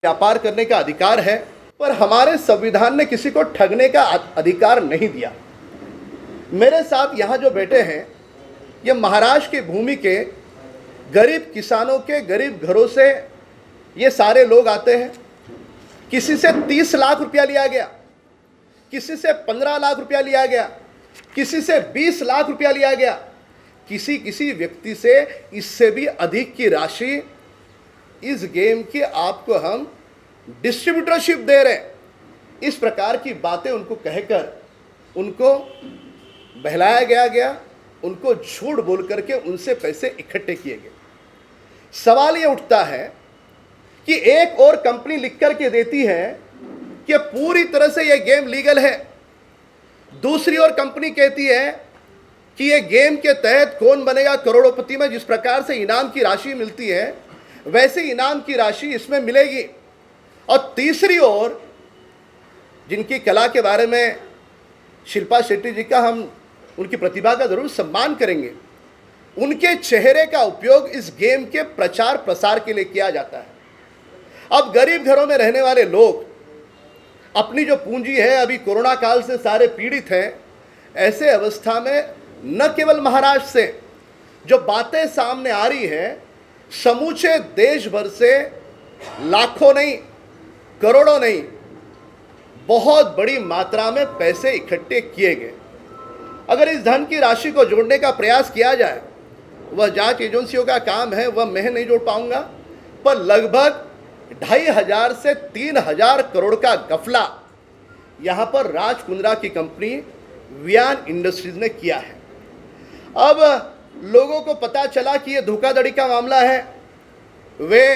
व्यापार करने का अधिकार है, पर हमारे संविधान ने किसी को ठगने का अधिकार नहीं दिया। मेरे साथ यहाँ जो बैठे हैं, ये महाराष्ट्र की भूमि के गरीब किसानों के गरीब घरों से ये सारे लोग आते हैं। किसी से 30 लाख रुपया लिया गया, किसी से 15 लाख रुपया लिया गया, किसी से 20 लाख रुपया लिया गया, किसी व्यक्ति से इससे भी अधिक की राशि इस गेम की आपको हम डिस्ट्रीब्यूटरशिप दे रहे हैं। इस प्रकार की बातें उनको कहकर उनको बहलाया गया, उनको झूठ बोल करके उनसे पैसे इकट्ठे किए गए। सवाल ये उठता है कि एक और कंपनी लिख करके देती है कि पूरी तरह से यह गेम लीगल है, दूसरी ओर कंपनी कहती है कि यह गेम के तहत कौन बनेगा करोड़पति में, जिस प्रकार से इनाम की राशि मिलती है वैसे इनाम की राशि इसमें मिलेगी। और तीसरी ओर जिनकी कला के बारे में शिल्पा शेट्टी जी का हम उनकी प्रतिभा का जरूर सम्मान करेंगे, उनके चेहरे का उपयोग इस गेम के प्रचार प्रसार के लिए किया जाता है। अब गरीब घरों में रहने वाले लोग अपनी जो पूंजी है, अभी कोरोना काल से सारे पीड़ित हैं। ऐसे अवस्था में न केवल महाराष्ट्र से जो बातें सामने आ रही है, समूचे देश भर से लाखों नहीं, करोड़ों नहीं, बहुत बड़ी मात्रा में पैसे इकट्ठे किए गए। अगर इस धन की राशि को जोड़ने का प्रयास किया जाए, वह जांच एजेंसियों का काम है, वह मैं नहीं जोड़ पाऊंगा, पर लगभग 2,500 से 3,000 करोड़ का गफला यहां पर राज कुंद्रा की कंपनी वियान इंडस्ट्रीज ने किया है। अब लोगों को पता चला कि यह धोखाधड़ी का मामला है। वे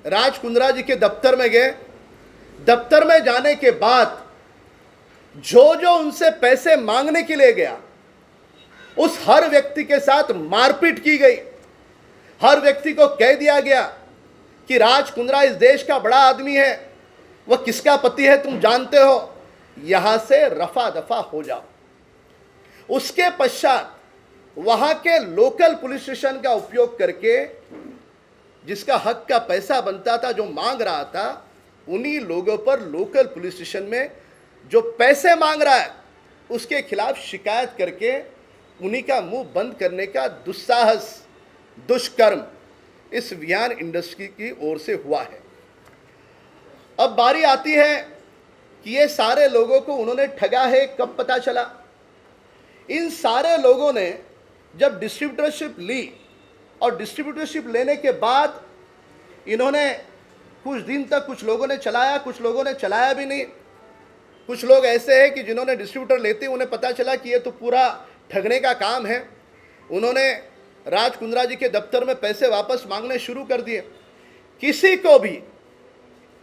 राज कुंद्रा जी के दफ्तर में गए। दफ्तर में जाने के बाद जो उनसे पैसे मांगने के लिए गया, उस हर व्यक्ति के साथ मारपीट की गई। हर व्यक्ति को कह दिया गया कि राज कुंद्रा इस देश का बड़ा आदमी है, वह किसका पति है तुम जानते हो, यहां से रफा दफा हो जाओ। उसके पश्चात वहां के लोकल पुलिस स्टेशन का उपयोग करके जिसका हक का पैसा बनता था, जो मांग रहा था, उन्हीं लोगों पर लोकल पुलिस स्टेशन में जो पैसे मांग रहा है उसके खिलाफ शिकायत करके उन्हीं का मुंह बंद करने का दुस्साहस, दुष्कर्म इस वियान इंडस्ट्री की ओर से हुआ है। अब बारी आती है कि ये सारे लोगों को उन्होंने ठगा है, कब पता चला? इन सारे लोगों ने जब डिस्ट्रीब्यूटरशिप ली और डिस्ट्रीब्यूटरशिप लेने के बाद इन्होंने कुछ दिन तक कुछ लोगों ने चलाया, कुछ लोगों ने चलाया भी नहीं। कुछ लोग ऐसे हैं कि जिन्होंने डिस्ट्रीब्यूटर लेते उन्हें पता चला कि ये तो पूरा ठगने का काम है, उन्होंने राज कुंद्रा जी के दफ्तर में पैसे वापस मांगने शुरू कर दिए। किसी को भी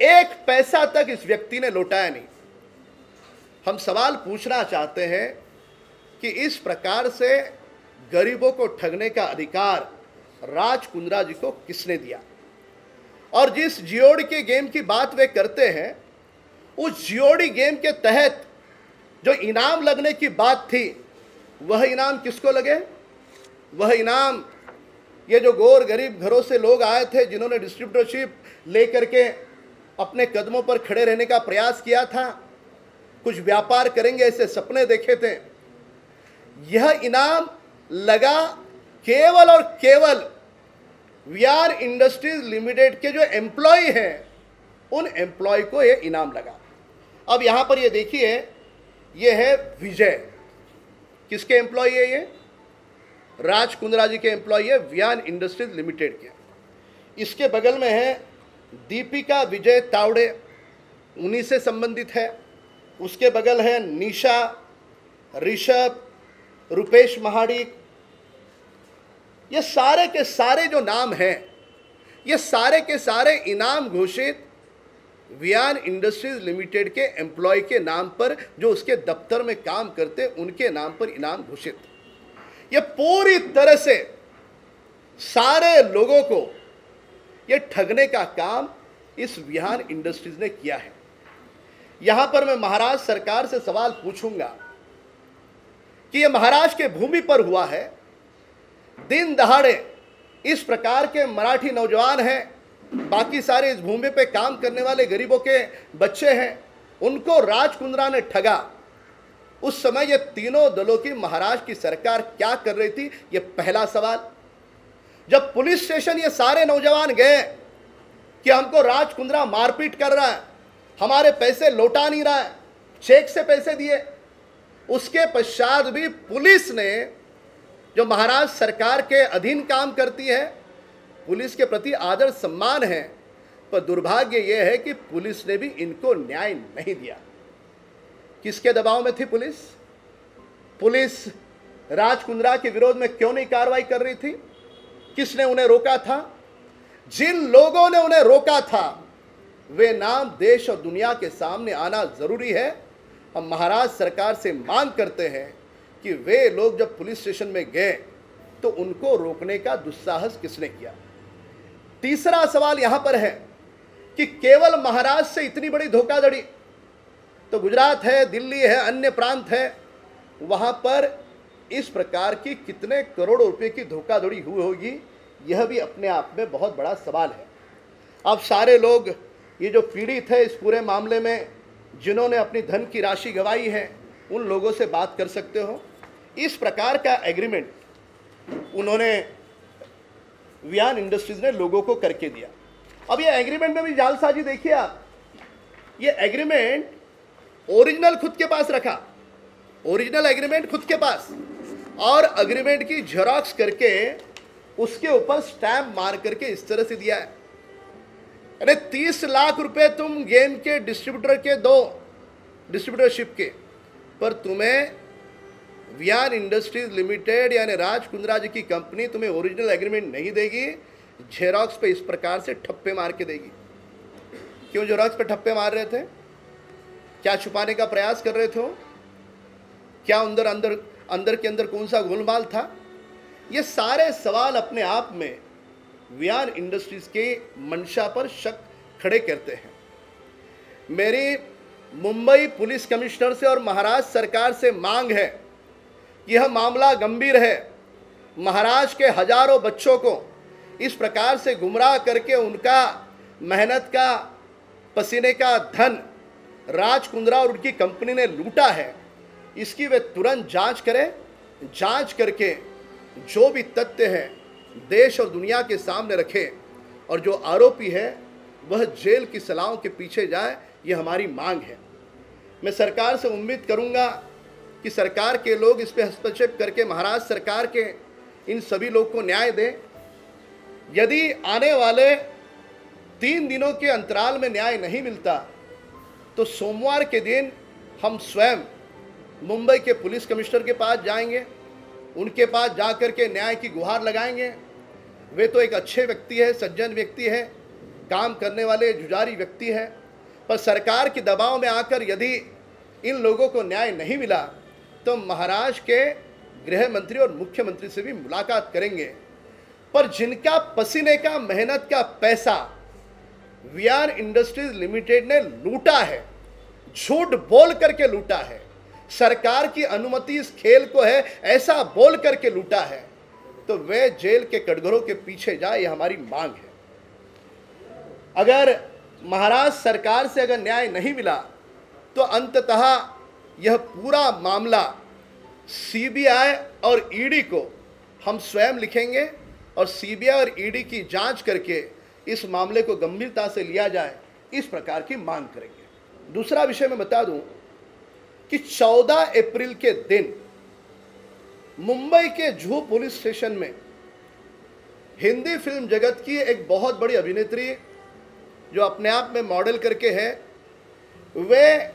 एक पैसा तक इस व्यक्ति ने लौटाया नहीं। हम सवाल पूछना चाहते हैं कि इस प्रकार से गरीबों को ठगने का अधिकार राज कुंद्रा जी को किसने दिया? और जिस जीओडी के गेम की बात वे करते हैं, उस जीओडी गेम के तहत जो इनाम लगने की बात थी, वह इनाम किसको लगे? वह इनाम ये जो गौर गरीब घरों से लोग आए थे, जिन्होंने डिस्ट्रीब्यूटरशिप लेकर के अपने कदमों पर खड़े रहने का प्रयास किया था, कुछ व्यापार करेंगे ऐसे सपने देखे थे, यह इनाम लगा केवल और केवल वियान इंडस्ट्रीज लिमिटेड के जो एम्प्लॉय हैं, उन एम्प्लॉय को यह इनाम लगा। अब यहां पर ये देखिए, यह है विजय। किसके एम्प्लॉय है ये? राज कुंद्रा जी के एम्प्लॉय है, वियान इंडस्ट्रीज लिमिटेड के। इसके बगल में है दीपिका विजय तावड़े, उन्हीं से संबंधित है। उसके बगल है निशा, ऋषभ, रुपेश महाडिक। ये सारे के सारे जो नाम हैं, ये सारे के सारे इनाम घोषित वियान इंडस्ट्रीज लिमिटेड के एम्प्लॉय के नाम पर, जो उसके दफ्तर में काम करते उनके नाम पर इनाम घोषित। ये पूरी तरह से सारे लोगों को ये ठगने का काम इस वियान इंडस्ट्रीज ने किया है। यहां पर मैं महाराष्ट्र सरकार से सवाल पूछूंगा कि यह महाराष्ट्र के भूमि पर हुआ है, दिन दहाड़े इस प्रकार के मराठी नौजवान हैं बाकी सारे इस भूमि पे काम करने वाले गरीबों के बच्चे हैं, उनको राज कुंद्रा ने ठगा। उस समय ये तीनों दलों की महाराष्ट्र की सरकार क्या कर रही थी, ये पहला सवाल। जब पुलिस स्टेशन ये सारे नौजवान गए कि हमको राज कुंद्रा मारपीट कर रहा है, हमारे पैसे लौटा नहीं रहा है, चेक से पैसे दिए, उसके पश्चात भी पुलिस ने, जो महाराष्ट्र सरकार के अधीन काम करती है, पुलिस के प्रति आदर सम्मान है, पर दुर्भाग्य यह है कि पुलिस ने भी इनको न्याय नहीं दिया। किसके दबाव में थी पुलिस? पुलिस राज कुंद्रा के विरोध में क्यों नहीं कार्रवाई कर रही थी? किसने उन्हें रोका था? जिन लोगों ने उन्हें रोका था वे नाम देश और दुनिया के सामने आना जरूरी है। हम महाराष्ट्र सरकार से मांग करते हैं कि वे लोग जब पुलिस स्टेशन में गए तो उनको रोकने का दुस्साहस किसने किया? तीसरा सवाल यहां पर है कि केवल महाराष्ट्र से इतनी बड़ी धोखाधड़ी तो गुजरात है, दिल्ली है, अन्य प्रांत है, वहां पर इस प्रकार की कितने करोड़ों रुपए की धोखाधड़ी हुई होगी, यह भी अपने आप में बहुत बड़ा सवाल है। अब सारे लोग ये जो पीड़ित है इस पूरे मामले में, जिन्होंने अपनी धन की राशि गंवाई है, उन लोगों से बात कर सकते हो। इस प्रकार का एग्रीमेंट उन्होंने वियान इंडस्ट्रीज ने लोगों को करके दिया। अब ये एग्रीमेंट में भी जालसाजी देखिए आप, ये एग्रीमेंट ओरिजिनल खुद के पास रखा, ओरिजिनल एग्रीमेंट खुद के पास, और एग्रीमेंट की जेरॉक्स करके उसके ऊपर स्टैम्प मार करके इस तरह से दिया है। अरे 30 लाख रुपए तुम गेम के डिस्ट्रीब्यूटर के दो, डिस्ट्रीब्यूटरशिप के, पर तुम्हें वियान इंडस्ट्रीज लिमिटेड यानी राज कुंद्रा जी की कंपनी तुम्हें ओरिजिनल एग्रीमेंट नहीं देगी, जेरॉक्स पे इस प्रकार से ठप्पे मार के देगी। क्यों जेरॉक्स पे ठप्पे मार रहे थे? क्या छुपाने का प्रयास कर रहे थे? क्या अंदर के अंदर कौन सा गोलमाल था? ये सारे सवाल अपने आप में वियान इंडस्ट्रीज के मंशा पर शक खड़े करते हैं। मेरी मुंबई पुलिस कमिश्नर से और महाराष्ट्र सरकार से मांग है, यह मामला गंभीर है। महाराष्ट्र के हजारों बच्चों को इस प्रकार से गुमराह करके उनका मेहनत का, पसीने का धन राज कुंद्रा और उनकी कंपनी ने लूटा है, इसकी वे तुरंत जांच करें। जांच करके जो भी तथ्य है देश और दुनिया के सामने रखें, और जो आरोपी है वह जेल की सलाहों के पीछे जाए, ये हमारी मांग है। मैं सरकार से उम्मीद करूंगा कि सरकार के लोग इस पे हस्तक्षेप करके महाराष्ट्र सरकार के इन सभी लोग को न्याय दें। यदि आने वाले 3 दिनों के अंतराल में न्याय नहीं मिलता तो सोमवार के दिन हम स्वयं मुंबई के पुलिस कमिश्नर के पास जाएंगे, उनके पास जाकर के न्याय की गुहार लगाएंगे। वे तो एक अच्छे व्यक्ति है, सज्जन व्यक्ति है, काम करने वाले जुझारी व्यक्ति है, पर सरकार के दबाव में आकर यदि इन लोगों को न्याय नहीं मिला तो महाराष्ट्र के गृह मंत्री और मुख्यमंत्री से भी मुलाकात करेंगे। पर जिनका पसीने का, मेहनत का पैसा वियान इंडस्ट्रीज लिमिटेड ने लूटा है, झूठ बोल करके लूटा है, सरकार की अनुमति इस खेल को है ऐसा बोल करके लूटा है, तो वे जेल के कटघरों के पीछे जाए, यह हमारी मांग है। अगर महाराष्ट्र सरकार से अगर न्याय नहीं मिला तो अंततः यह पूरा मामला सीबीआई और ईडी को हम स्वयं लिखेंगे, और सीबीआई और ईडी की जांच करके इस मामले को गंभीरता से लिया जाए, इस प्रकार की मांग करेंगे। दूसरा विषय मैं बता दूं कि 14 अप्रैल के दिन मुंबई के जुहू पुलिस स्टेशन में हिंदी फिल्म जगत की एक बहुत बड़ी अभिनेत्री जो अपने आप में मॉडल करके है, वे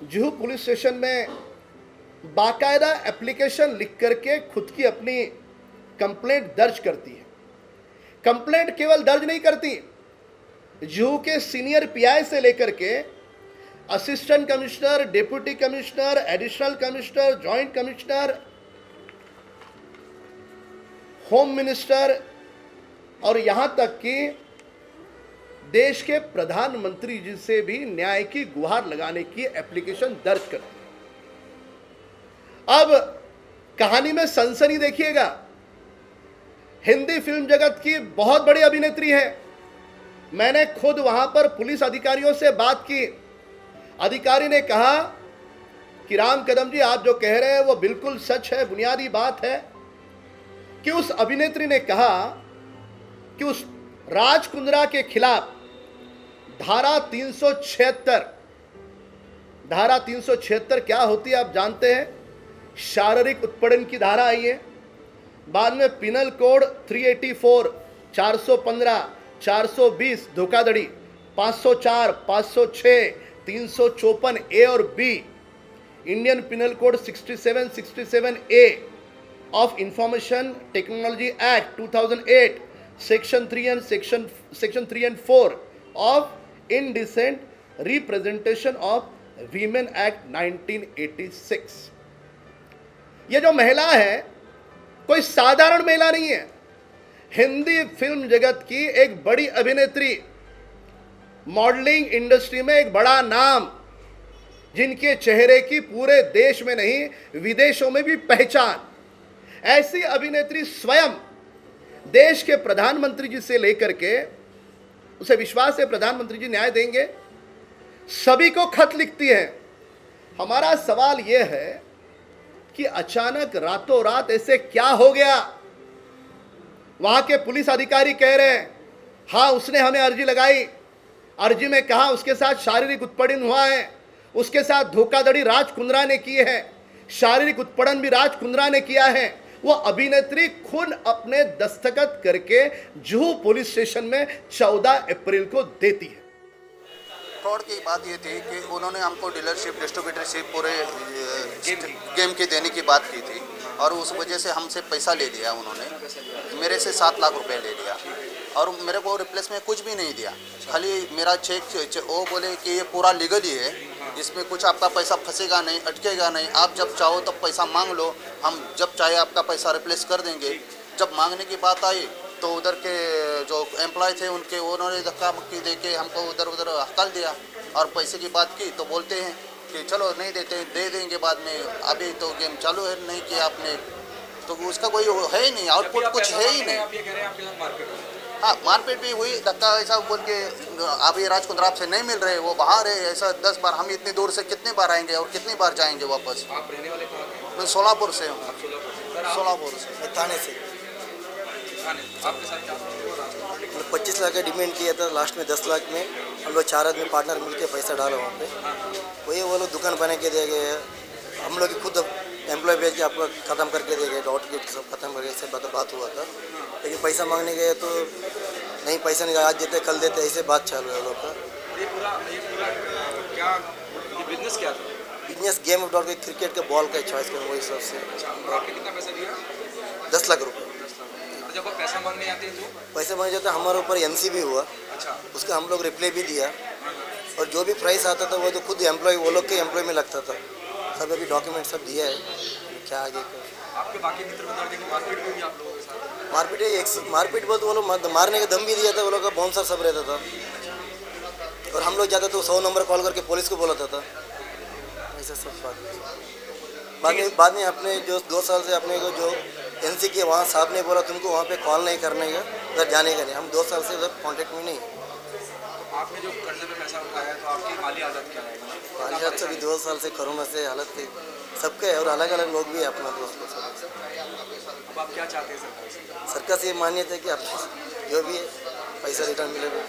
जुहू पुलिस स्टेशन में बाकायदा एप्लीकेशन लिख करके खुद की अपनी कंप्लेंट दर्ज करती है। कंप्लेंट केवल दर्ज नहीं करती, जुहू के सीनियर पीआई से लेकर के assistant commissioner, deputy commissioner, additional commissioner, joint commissioner, home minister और यहां तक कि देश के प्रधानमंत्री जी से भी न्याय की गुहार लगाने की एप्लीकेशन दर्ज करती है। अब कहानी में सनसनी देखिएगा, हिंदी फिल्म जगत की बहुत बड़ी अभिनेत्री है, मैंने खुद वहां पर पुलिस अधिकारियों से बात की। अधिकारी ने कहा कि राम कदम जी, आप जो कह रहे हैं वो बिल्कुल सच है, बुनियादी बात है कि उस अभिनेत्री ने कहा कि उस राज कुंद्रा के खिलाफ धारा 376 क्या होती है आप जानते हैं? शारीरिक उत्पीड़न की धारा आई है। बाद में पिनल कोड 384, 415, 420 धोखाधड़ी, 504, 506, 354 ए और बी, Indian penal code 67 A of information technology act 2008, section 3 and 4 of indecent representation of women act 1986। ये जो महिला है कोई साधारण महिला नहीं है, हिंदी फिल्म जगत की एक बड़ी अभिनेत्री, मॉडलिंग इंडस्ट्री में एक बड़ा नाम, जिनके चेहरे की पूरे देश में नहीं विदेशों में भी पहचान। ऐसी अभिनेत्री स्वयं देश के प्रधानमंत्री जी से लेकर के, उसे विश्वास है प्रधानमंत्री जी न्याय देंगे, सभी को खत लिखती है। हमारा सवाल यह है कि अचानक रातों रात ऐसे क्या हो गया? वहां के पुलिस अधिकारी कह रहे हैं हाँ उसने हमें अर्जी लगाई, अर्जी में कहा उसके साथ शारीरिक उत्पीड़न हुआ है, उसके साथ धोखाधड़ी राज कुंद्रा ने की है, शारीरिक उत्पीड़न भी राज कुंद्रा ने किया है। वो अभिनेत्री खुद अपने दस्तखत करके जुहू पुलिस स्टेशन में 14 अप्रैल को देती है। फ्रॉड की बात ये थी कि उन्होंने हमको डीलरशिप डिस्ट्रीब्यूटरशिप पूरे गेम की देने की बात की थी और उस वजह से हमसे पैसा ले लिया उन्होंने, मेरे से 7 लाख रुपए ले लिया और मेरे को रिप्लेस में कुछ भी नहीं दिया। खाली मेरा चेक वो बोले कि ये पूरा लीगल ही है, इसमें कुछ आपका पैसा फंसेगा नहीं, अटकेगा नहीं, आप जब चाहो तब पैसा मांग लो, हम जब चाहे आपका पैसा रिप्लेस कर देंगे। जब मांगने की बात आई तो उधर के जो एम्प्लॉय थे उनके उन्होंने धक्का मुक्की दे के हमको उधर उधर हकल दिया और पैसे की बात की तो बोलते हैं कि चलो नहीं देते, दे देंगे बाद में, अभी तो गेम चालू है, नहीं किया आपने तो उसका कोई है ही नहीं, आउटपुट कुछ है ही नहीं। हाँ मारपीट भी हुई, धक्का ऐसा बोल के अभी राज कुंद्रा से नहीं मिल रहे, वो बाहर है, ऐसा 10 बार। हम इतनी दूर से कितनी बार आएंगे और कितनी बार जाएंगे वापस? आप रहने वाले कहाँ के? मैं सोलापुर से हूँ। सोलापुर से, थाने से। आपके साथ क्या 25 लाख का डिमांड किया था, लास्ट में 10 लाख में हम लोग 4 आदमी पार्टनर मिलके पैसा डाला वहाँ पे। वही वो लोग दुकान बना के दे गए, हम लोग खुद एम्प्लॉय भेज के आपको ख़त्म करके दे गए, डॉट गेट सब खत्म करके ऐसे बात हुआ था। लेकिन पैसा मांगने गए तो नहीं, पैसा नहीं, आज देते कल देते, ऐसे बात चालू है लोग का। ये पूरा क्या ये बिजनेस क्या था? बिजनेस गेम ऑफ डॉट के क्रिकेट के बॉल का चॉइस कर वही सबसे। अच्छा, आपने कितना पैसा दिया? 10 लाख रुपये। जब आप पैसा मांगने आते हैं तो पैसे मांगे जाते हमारे ऊपर NC भी हुआ, अच्छा, उसका हम लोग रिप्लाई भी दिया और जो भी प्राइस आता था वो तो खुद एम्प्लॉय वो लोग के एम्प्लॉय में लगता था। सब अभी डॉक्यूमेंट सब दिया है, क्या आगे का। आपके बाकी मित्र बता रहे कि मारपीट हुई आप लोगों के साथ? मारपीट बहुत, वो लोग मारने का दम भी दिया था, वो लोग का बाउंसर सब रहता था और हम लोग जाते तो 100 नंबर कॉल करके पुलिस को बोलाता था, ऐसा सब बात। बाद में अपने जो 2 साल से अपने को जो NC के वहाँ साहब ने बोला तुमको वहाँ पे कॉल नहीं करने का, उधर जाने का नहीं। हम 2 साल से उधर कॉन्टेक्ट में नहीं। आपने जो कर्जे पे पैसा उठाया तो आपकी माली हालत क्या है? माली हालत से भी 2 साल से कोरोना से हालत थी सबके, और अलग अलग लोग भी अपना दोस्त लोग सब। अब आप क्या चाहते हैं सरकार से? सरकार से ये मान्यता है कि आप जो भी पैसा रिटर्न मिलेगा।